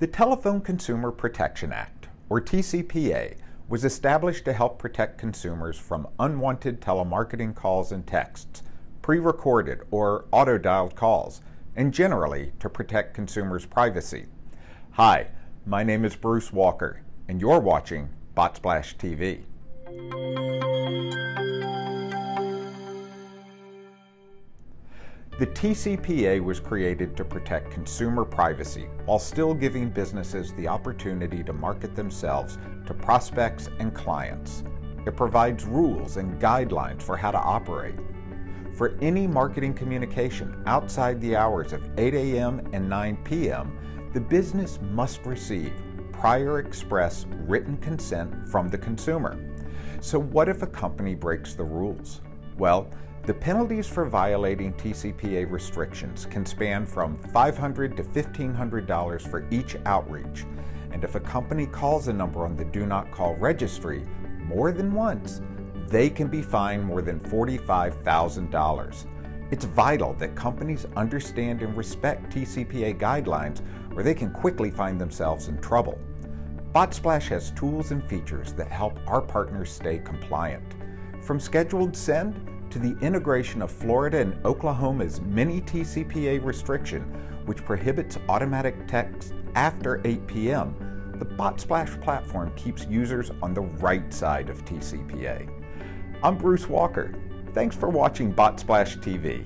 The Telephone Consumer Protection Act, or TCPA, was established to help protect consumers from unwanted telemarketing calls and texts, pre-recorded or auto-dialed calls, and generally to protect consumers' privacy. Hi, my name is Bruce Walker, and you're watching BotSplash TV. The TCPA was created to protect consumer privacy while still giving businesses the opportunity to market themselves to prospects and clients. It provides rules and guidelines for how to operate. For any marketing communication outside the hours of 8 a.m. and 9 p.m., the business must receive prior express written consent from the consumer. So what if a company breaks the rules? Well, the penalties for violating TCPA restrictions can span from $500 to $1,500 for each outreach, and if a company calls a number on the Do Not Call registry more than once, they can be fined more than $45,000. It's vital that companies understand and respect TCPA guidelines, or they can quickly find themselves in trouble. BotSplash has tools and features that help our partners stay compliant. From scheduled send to the integration of Florida and Oklahoma's mini TCPA restriction, which prohibits automatic text after 8 p.m., the BotSplash platform keeps users on the right side of TCPA. I'm Bruce Walker. Thanks for watching BotSplash TV.